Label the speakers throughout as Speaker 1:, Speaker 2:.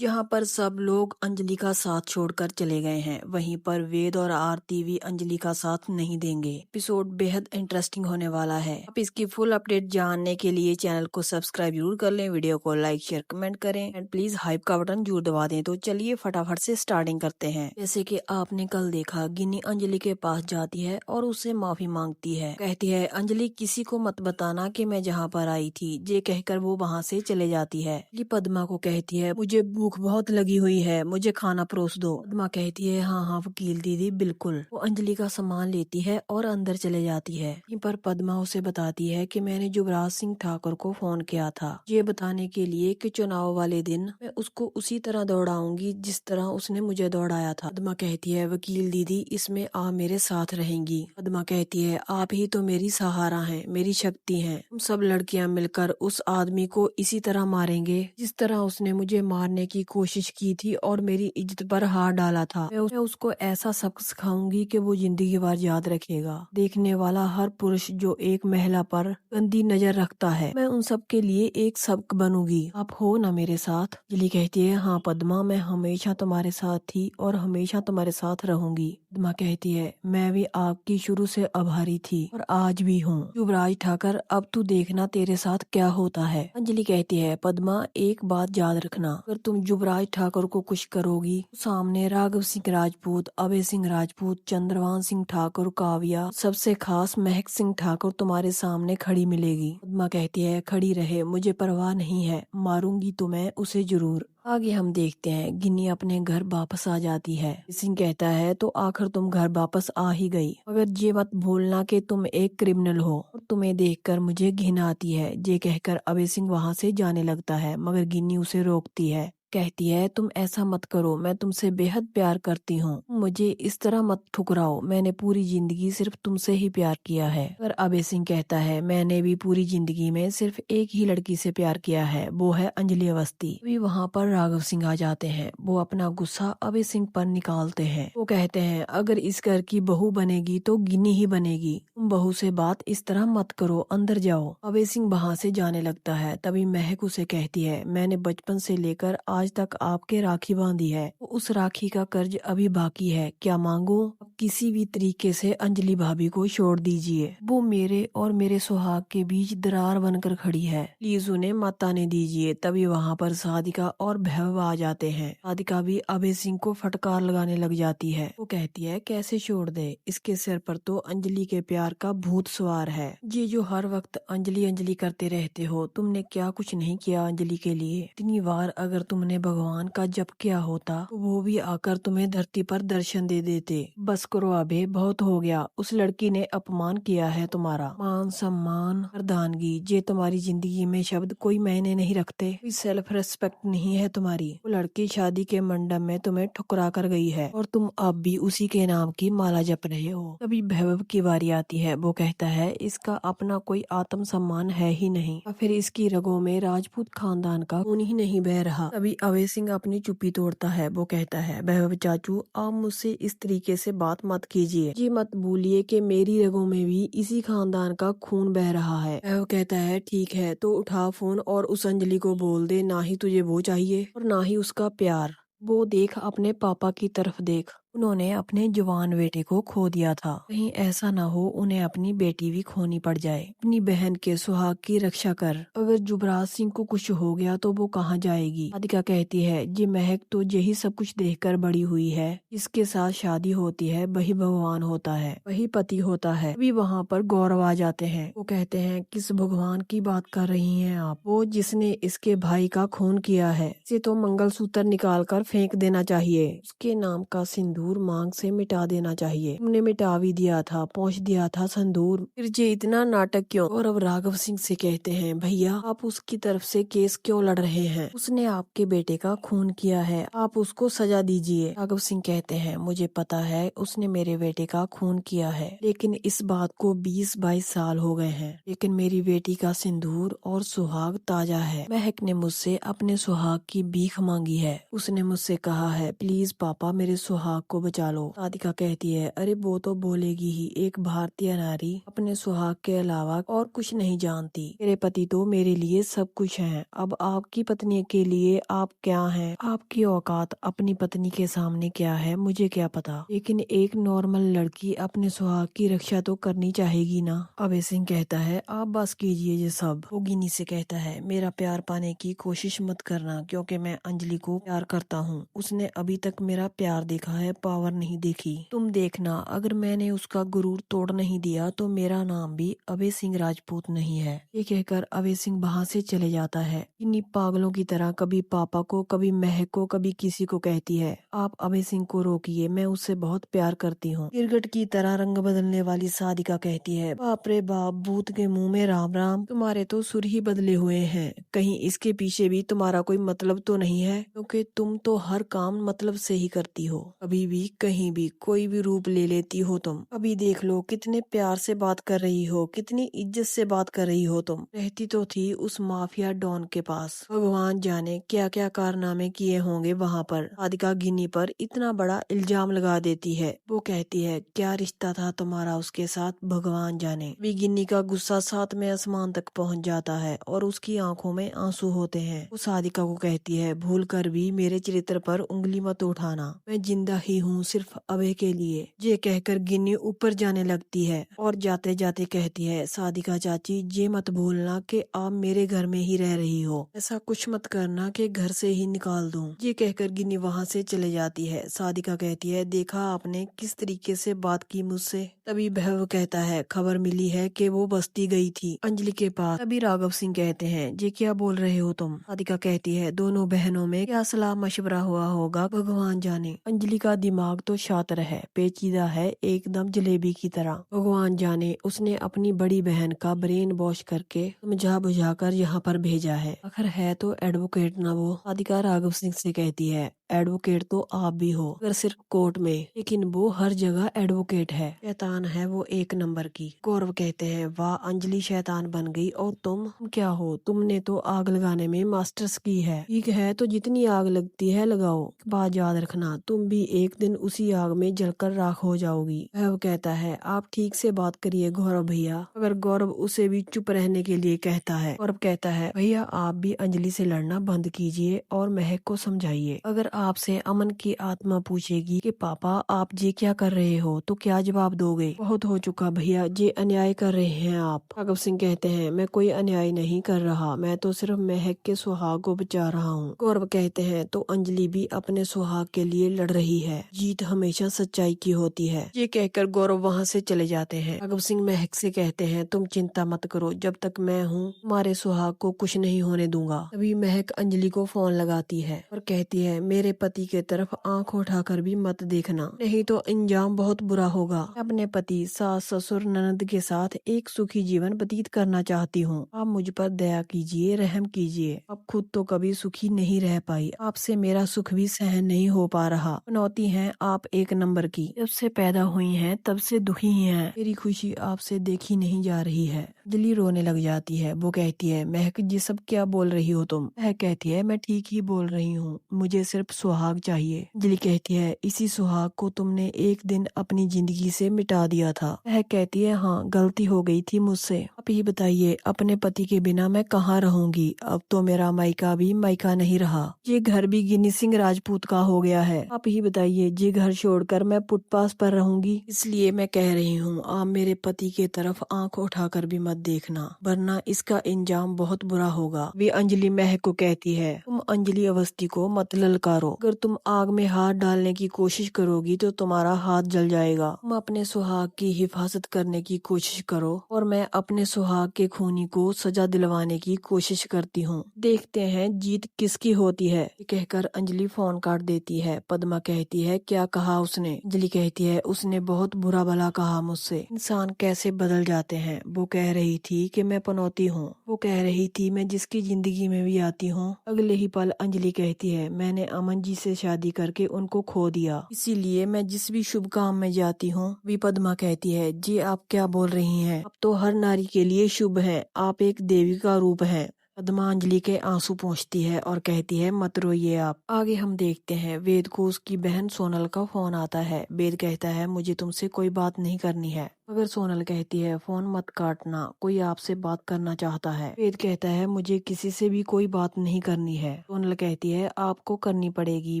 Speaker 1: जहाँ पर सब लोग अंजलि का साथ छोड़कर चले गए हैं, वहीं पर वेद और आरती भी अंजलि का साथ नहीं देंगे। एपिसोड बेहद इंटरेस्टिंग होने वाला है। आप इसकी फुल अपडेट जानने के लिए चैनल को सब्सक्राइब जरूर कर लें, वीडियो को लाइक शेयर कमेंट करें एंड प्लीज हाइप का बटन जरूर दबा दें। तो चलिए फटाफट से स्टार्टिंग करते हैं। जैसे कि आपने कल देखा, गिन्नी अंजलि के पास जाती है और उससे माफी मांगती है। कहती है अंजलि किसी को मत बताना कि मैं जहाँ पर आई थी, ये कहकर वो वहाँ से चले जाती है। पद्मा को कहती है मुझे भूख बहुत लगी हुई है, मुझे खाना परोस दो। पद्मा कहती है हाँ हाँ वकील दीदी बिल्कुल। वो अंजलि का सामान लेती है और अंदर चले जाती है। यहीं पर पद्मा उसे बताती है कि मैंने युवराज सिंह ठाकुर को फोन किया था, ये बताने के लिए कि चुनाव वाले दिन मैं उसको उसी तरह दौड़ाऊंगी जिस तरह उसने मुझे दौड़ाया था। पद्मा कहती है वकील दीदी इसमें आप मेरे साथ रहेंगी। पद्मा कहती है आप ही तो मेरी सहारा हैं, मेरी शक्ति हैं। हम सब लड़कियां मिलकर उस आदमी को इसी तरह मारेंगे जिस तरह उसने मुझे मारने की कोशिश की थी और मेरी इज्जत पर हाथ डाला था। मैं उसको ऐसा सबक सिखाऊंगी कि वो जिंदगी भर याद रखेगा। देखने वाला हर पुरुष जो एक महिला पर गंदी नजर रखता है, मैं उन सब के लिए एक सबक बनूंगी। आप हो ना मेरे साथ। अंजलि कहती है हाँ पद्मा, मैं हमेशा तुम्हारे साथ थी और हमेशा तुम्हारे साथ रहूंगी। पद्मा कहती है मैं भी आपकी शुरू से आभारी थी और आज भी हूँ। युवराज ठाकर अब तू देखना तेरे साथ क्या होता है। अंजलि कहती है पद्मा एक बात याद रखना, अगर तुम युवराज ठाकुर को कुछ करोगी तो सामने राघव सिंह राजपूत, अभय सिंह राजपूत, चंद्रभान सिंह ठाकुर, काव्या, सबसे खास महक सिंह ठाकुर तुम्हारे सामने खड़ी मिलेगी। पद्मा कहती है खड़ी रहे, मुझे परवाह नहीं है, मारूंगी तो मैं उसे जरूर। आगे हम देखते हैं गिन्नी अपने घर वापस आ जाती है। सिंह कहता है तो आखिर तुम घर वापस आ ही गई, मगर ये मत भूलना कि तुम एक क्रिमिनल हो और तुम्हें देखकर मुझे घिन आती है। ये कहकर अभय सिंह वहाँ से जाने लगता है, मगर गिन्नी उसे रोकती है। कहती है तुम ऐसा मत करो, मैं तुमसे बेहद प्यार करती हूँ, मुझे इस तरह मत ठुकराओ, मैंने पूरी जिंदगी सिर्फ तुमसे ही प्यार किया है। पर अभय सिंह कहता है मैंने भी पूरी जिंदगी में सिर्फ एक ही लड़की से प्यार किया है, वो है अंजलि अवस्थी। अभी वहाँ पर राघव सिंह आ जाते हैं, वो अपना गुस्सा अभय सिंह पर निकालते हैं। वो कहते हैं अगर इस घर की बहू बनेगी तो गिन्नी ही बनेगी, तुम बहू से बात इस तरह मत करो, अंदर जाओ। अभय सिंह वहाँ से जाने लगता है। तभी महक उसे कहती है मैंने बचपन से लेकर आज तक आपके राखी बांधी है, तो उस राखी का कर्ज अभी बाकी है, क्या मांगो? किसी भी तरीके से अंजलि भाभी को छोड़ दीजिए, वो मेरे और मेरे सुहाग के बीच दरार बनकर खड़ी है, प्लीज उन्हें मत आने दीजिए। तभी वहाँ पर साधिका और भैरव आ जाते हैं। साधिका भी अभय सिंह को फटकार लगाने लग जाती है। वो कहती है कैसे छोड़ दे, इसके सिर पर तो अंजलि के प्यार का भूत सवार है। ये जो हर वक्त अंजलि अंजलि करते रहते हो, तुमने क्या कुछ नहीं किया अंजलि के लिए? इतनी बार अगर तुमने भगवान का जप किया होता तो वो भी आकर तुम्हें धरती पर दर्शन दे देते। बस करो अबे, बहुत हो गया। उस लड़की ने अपमान किया है तुम्हारा। मान सम्मान प्रधानगी, ये तुम्हारी जिंदगी में शब्द कोई मायने नहीं रखते, कोई सेल्फ रेस्पेक्ट नहीं है तुम्हारी। वो लड़की शादी के मंडप में तुम्हें ठुकरा कर गई है और तुम अब भी उसी के नाम की माला जप रहे हो। तभी वैभव की बारी आती है। वो कहता है इसका अपना कोई आत्म सम्मान है ही नहीं, और फिर इसकी रगों में राजपूत खानदान का खून ही नहीं बह रहा। तभी अभय सिंह अपनी चुप्पी तोड़ता है। वो कहता है वैभव चाचू आप मुझसे इस तरीके से बात मत कीजिए, ये मत भूलिए कि मेरी रगों में भी इसी खानदान का खून बह रहा है। वैभव कहता है ठीक है तो उठा फोन और उस अंजलि को बोल दे ना ही तुझे वो चाहिए और ना ही उसका प्यार। वो देख अपने पापा की तरफ देख, उन्होंने अपने जवान बेटे को खो दिया था, कहीं ऐसा ना हो उन्हें अपनी बेटी भी खोनी पड़ जाए। अपनी बहन के सुहाग की रक्षा कर, अगर युवराज सिंह को कुछ हो गया तो वो कहाँ जाएगी? राधिका कहती है जी महक तो यही सब कुछ देखकर बड़ी हुई है, जिसके साथ शादी होती है वही भगवान होता है, वही पति होता है। अभी वहाँ पर गौरव आ जाते हैं। वो कहते हैं किस भगवान की बात कर रही हैं आप? वो जिसने इसके भाई का खून किया है, इसे तो मंगलसूत्र निकाल कर फेंक देना चाहिए, उसके नाम का सिंदूर मांग से मिटा देना चाहिए। तुमने मिटा भी दिया था, पहुँच दिया था संदूर, फिर ये इतना नाटक क्यों? और अब राघव सिंह से कहते हैं भैया आप उसकी तरफ से केस क्यों लड़ रहे हैं? उसने आपके बेटे का खून किया है, आप उसको सजा दीजिए। राघव सिंह कहते हैं मुझे पता है उसने मेरे बेटे का खून किया है, लेकिन इस बात को 20-22 साल हो गए हैं, लेकिन मेरी बेटी का सिंदूर और सुहाग ताजा है। महक ने मुझसे अपने सुहाग की भीख मांगी है, उसने मुझसे कहा है प्लीज पापा मेरे सुहाग को बचा लो। राधिका कहती है, अरे वो तो बोलेगी ही, एक भारतीय नारी अपने सुहाग के अलावा और कुछ नहीं जानती। मेरे पति तो मेरे लिए सब कुछ हैं। अब आपकी पत्नी के लिए आप क्या हैं? आपकी औकात अपनी पत्नी के सामने क्या है मुझे क्या पता, लेकिन एक नॉर्मल लड़की अपने सुहाग की रक्षा तो करनी चाहेगी ना। अभय सिंह कहता है, आप बस कीजिए ये सब। वो गिन्नी से कहता है, मेरा प्यार पाने की कोशिश मत करना, क्योंकि मैं अंजलि को प्यार करता हूँ। उसने अभी तक मेरा प्यार देखा है, पावर नहीं देखी। तुम देखना, अगर मैंने उसका गुरूर तोड़ नहीं दिया तो मेरा नाम भी अभय सिंह राजपूत नहीं है। ये कहकर अभय सिंह वहाँ से चले जाता है। इन्हीं पागलों की तरह कभी पापा को, कभी महक को, कभी किसी को कहती है, आप अभय सिंह को रोकिए, मैं उससे बहुत प्यार करती हूँ। गिरगट की तरह रंग बदलने वाली साधिका कहती है, बाप रे बाप, भूत के मुंह में राम राम, तुम्हारे तो सुर ही बदले हुए हैं। कहीं इसके पीछे भी तुम्हारा कोई मतलब तो नहीं है, क्योंकि तुम तो हर काम मतलब से ही करती हो। कभी भी कहीं भी कोई भी रूप ले लेती हो तुम। अभी देख लो कितने प्यार से बात कर रही हो, कितनी इज्जत से बात कर रही हो तुम। रहती तो थी उस माफिया डॉन के पास, भगवान जाने क्या क्या कारनामे किए होंगे वहाँ पर। राधिका गिन्नी पर इतना बड़ा इल्जाम लगा देती है। वो कहती है, क्या रिश्ता था तुम्हारा उसके साथ, भगवान जाने। भी गिन्नी का गुस्सा सातवें आसमान तक पहुँच जाता है और उसकी आंखों में आंसू होते हैं। वो साधिका को कहती है, भूल कर भी मेरे चरित्र पर उंगली मत उठाना, मैं जिंदा ही हूँ सिर्फ अभय के लिए। ये कहकर गिन्नी ऊपर जाने लगती है और जाते जाते कहती है, साधिका चाची, ये मत भूलना कि आप मेरे घर में ही रह रही हो, ऐसा कुछ मत करना कि घर से ही निकाल दूं। ये कहकर गिन्नी वहाँ से चले जाती है। साधिका कहती है, देखा आपने किस तरीके से बात की मुझसे। तभी भैरव कहता है, खबर मिली है कि वो बस्ती गई थी अंजलि के पास। तभी राघव सिंह कहते हैं, ये क्या बोल रहे हो तुम। राधिका कहती है, दोनों बहनों में क्या सलाह मशवरा हुआ होगा, भगवान जाने। अंजलि का दिमाग तो शातिर है, पेचीदा है, एकदम जलेबी की तरह। भगवान जाने उसने अपनी बड़ी बहन का ब्रेन वॉश करके समझा बुझा कर यहाँ पर भेजा है। आखिर है तो एडवोकेट ना वो। राधिका राघव सिंह से कहती है, एडवोकेट तो आप भी हो, अगर सिर्फ कोर्ट में, लेकिन वो हर जगह एडवोकेट है। शैतान है वो एक नंबर की। गौरव कहते हैं, वाह अंजलि शैतान बन गई, और तुम क्या हो, तुमने तो आग लगाने में मास्टर्स की है। ठीक है, तो जितनी आग लगती है लगाओ, बात याद रखना, तुम भी एक दिन उसी आग में जलकर राख हो जाओगी। वह कहता है, आप ठीक से बात करिए गौरव भैया। अगर गौरव उसे भी चुप रहने के लिए कहता है। गौरव कहता है, भैया आप भी अंजलि से लड़ना बंद कीजिए और महक को समझाइए। अगर आपसे अमन की आत्मा पूछेगी कि पापा आप ये क्या कर रहे हो, तो क्या जवाब दोगे। बहुत हो चुका भैया, ये अन्याय कर रहे हैं आप। राघव सिंह कहते हैं, मैं कोई अन्याय नहीं कर रहा, मैं तो सिर्फ महक के सुहाग को बचा रहा हूँ। गौरव कहते हैं, तो अंजलि भी अपने सुहाग के लिए लड़ रही है, जीत हमेशा सच्चाई की होती है। ये कहकर गौरव वहाँ से चले जाते हैं। राघव सिंह महक से कहते हैं, तुम चिंता मत करो, जब तक मैं हूँ तुम्हारे सुहाग को कुछ नहीं होने दूंगा। तभी महक अंजलि को फोन लगाती है और कहती है, मेरे पति के तरफ आंख उठाकर भी मत देखना, नहीं तो अंजाम बहुत बुरा होगा। मैं अपने पति, सास, ससुर, ननद के साथ एक सुखी जीवन व्यतीत करना चाहती हूँ। आप मुझ पर दया कीजिए, रहम कीजिए। अब खुद तो कभी सुखी नहीं रह पाई, आपसे मेरा सुख भी सहन नहीं हो पा रहा। पनौती हैं आप एक नंबर की, जब से पैदा हुई हैं तब से दुखी हैं, मेरी खुशी आपसे देखी नहीं जा रही है। अंजलि रोने लग जाती है। वो कहती है, महक ये सब क्या बोल रही हो तुम। वह कहती है, मैं ठीक ही बोल रही हूँ, मुझे सिर्फ सुहाग चाहिए। अंजलि कहती है, इसी सुहाग को तुमने एक दिन अपनी जिंदगी से मिटा दिया था। वह कहती है, हाँ गलती हो गई थी मुझसे। आप ही बताइए, अपने पति के बिना मैं कहाँ रहूंगी। अब तो मेरा मायका भी मायका नहीं रहा, ये घर भी गिन्नी सिंह राजपूत का हो गया है। आप ही बताइए, ये घर छोड़कर मैं फुटपाथ पर रहूंगी। इसलिए मैं कह रही हूँ, आप मेरे पति के तरफ आंख उठाकर भी मत देखना, वरना इसका अंजाम बहुत बुरा होगा। वे अंजलि महक को कहती है, तुम अंजलि अवस्थी को मत ललकारो, अगर तुम आग में हाथ डालने की कोशिश करोगी तो तुम्हारा हाथ जल जाएगा। तुम अपने सुहाग की हिफाजत करने की कोशिश करो और मैं अपने सुहाग के खूनी को सजा दिलवाने की कोशिश करती हूँ, देखते हैं जीत किसकी होती है। ये कहकर अंजलि फोन काट देती है। पद्मा कहती है, क्या कहा उसने। अंजलि कहती है, उसने बहुत बुरा भला कहा मुझसे, इंसान कैसे बदल जाते हैं। वो कह रही थी कि मैं पनौती हूँ, वो कह रही थी मैं जिसकी जिंदगी में भी आती हूँ। अगले ही पल अंजलि कहती है, मैंने अमन जी से शादी करके उनको खो दिया, इसीलिए मैं जिस भी शुभ काम में जाती हूँ। भी पद्मा कहती है, जी आप क्या बोल रही हैं, अब तो हर नारी के लिए शुभ है, आप एक देवी का रूप है। पद्मा अंजलि के आंसू पोंछती है और कहती है मत रोइए आप। आगे हम देखते हैं वेद को उसकी बहन सोनल का फोन आता है। वेद कहता है मुझे तुमसे कोई बात नहीं करनी है, मगर सोनल कहती है फोन मत काटना, कोई आपसे बात करना चाहता है। वेद कहता है मुझे किसी से भी कोई बात नहीं करनी है। सोनल कहती है आपको करनी पड़ेगी,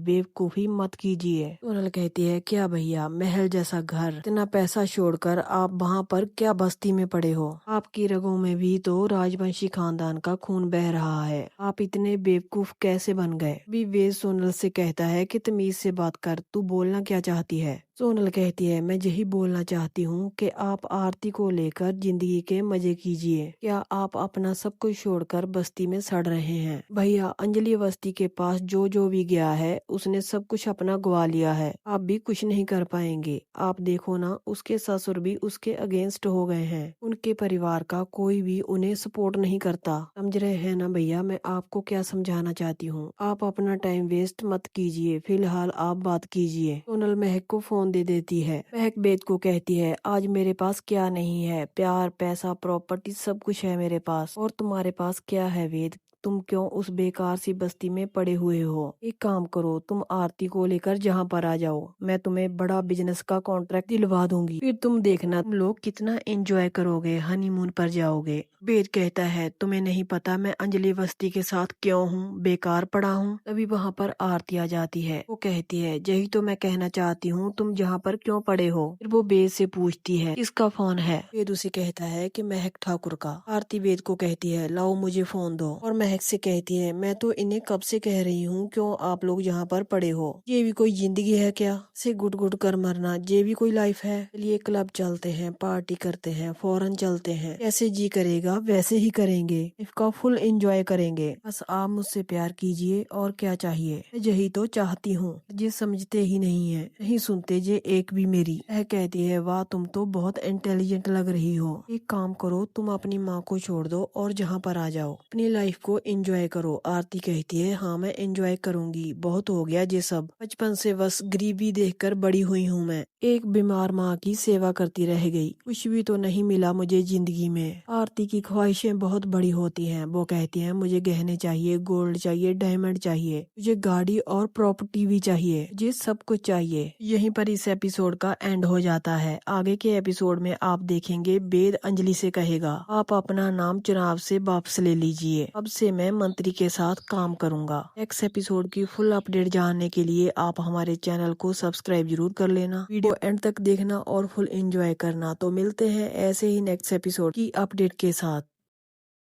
Speaker 1: बेवकूफी मत कीजिए। सोनल कहती है क्या भैया, महल जैसा घर, इतना पैसा छोड़कर आप वहाँ पर क्या बस्ती में पड़े हो? आपकी रगों में भी तो राजवंशी खानदान का खून बह रहा है, आप इतने बेवकूफ कैसे बन गए? अभी वेद सोनल से कहता है कि तमीज से बात कर, तू बोलना क्या चाहती है? सोनल कहती है मैं यही बोलना चाहती हूँ कि आप आरती को लेकर जिंदगी के मजे कीजिए। क्या आप अपना सब कुछ छोड़कर बस्ती में सड़ रहे हैं? भैया अंजलि अवस्थी के पास जो जो भी गया है उसने सब कुछ अपना गवा लिया है, आप भी कुछ नहीं कर पाएंगे। आप देखो ना, उसके ससुर भी उसके अगेंस्ट हो गए हैं, उनके परिवार का कोई भी उन्हें सपोर्ट नहीं करता। समझ रहे हैं ना भैया मैं आपको क्या समझाना चाहती हूँ? आप अपना टाइम वेस्ट मत कीजिए, फिलहाल आप बात कीजिए। सोनल महक को फोन दे देती है। महक वेद को कहती है आज मेरे पास क्या नहीं है, प्यार, पैसा, प्रॉपर्टी सब कुछ है मेरे पास, और तुम्हारे पास क्या है वेद? तुम क्यों उस बेकार सी बस्ती में पड़े हुए हो? एक काम करो, तुम आरती को लेकर जहाँ पर आ जाओ, मैं तुम्हें बड़ा बिजनेस का कॉन्ट्रैक्ट दिलवा दूंगी, फिर तुम देखना तुम लोग कितना एंजॉय करोगे, हनीमून पर जाओगे। वेद कहता है तुम्हें नहीं पता मैं अंजलि अवस्थी के साथ क्यों हूँ, बेकार पड़ा हूँ। तभी वहाँ पर आरती आ जाती है। वो कहती है यही तो मैं कहना चाहती हूँ, तुम जहाँ पर क्यों पड़े हो? फिर वो वेद से पूछती है किसका फोन है? वेद उसे कहता है कि महक ठाकुर का। आरती वेद को कहती है लाओ मुझे फोन दो, और महक से कहती है मैं तो इन्हें कब से कह रही हूँ क्यों आप लोग यहाँ पर पड़े हो? ये भी कोई जिंदगी है क्या? से गुट गुट कर मरना ये भी कोई लाइफ है? चलिए क्लब चलते हैं, पार्टी करते हैं, फॉरेन चलते हैं, कैसे जी करेगा वैसे ही करेंगे, इसका फुल एंजॉय करेंगे, बस आप मुझसे प्यार कीजिए और क्या चाहिए, मैं यही तो चाहती हूँ। ये समझते ही नहीं है, नहीं सुनते ये एक भी मेरी। यह कहती है वाह तुम तो बहुत इंटेलिजेंट लग रही हो, एक काम करो तुम अपनी माँ को छोड़ दो और जहाँ पर आ जाओ, अपनी लाइफ को एंजॉय करो। आरती कहती है हाँ मैं एंजॉय करूंगी, बहुत हो गया ये सब, बचपन से बस गरीबी देखकर बड़ी हुई हूँ मैं, एक बीमार माँ की सेवा करती रह गई, कुछ भी तो नहीं मिला मुझे जिंदगी में। आरती की ख्वाहिशें बहुत बड़ी होती हैं, वो कहती हैं मुझे गहने चाहिए, गोल्ड चाहिए, डायमंड चाहिए, मुझे गाड़ी और प्रॉपर्टी भी चाहिए, मुझे सब कुछ चाहिए। यहीं पर इस एपिसोड का एंड हो जाता है। आगे के एपिसोड में आप देखेंगे वेद अंजलि से कहेगा आप अपना नाम चुनाव से वापस ले लीजिए, अब से मैं मंत्री के साथ काम करूंगा। नेक्स्ट एपिसोड की फुल अपडेट जानने के लिए आप हमारे चैनल को सब्सक्राइब जरूर कर लेना, वीडियो एंड तक देखना और फुल एंजॉय करना। तो मिलते हैं ऐसे ही नेक्स्ट एपिसोड की अपडेट के साथ।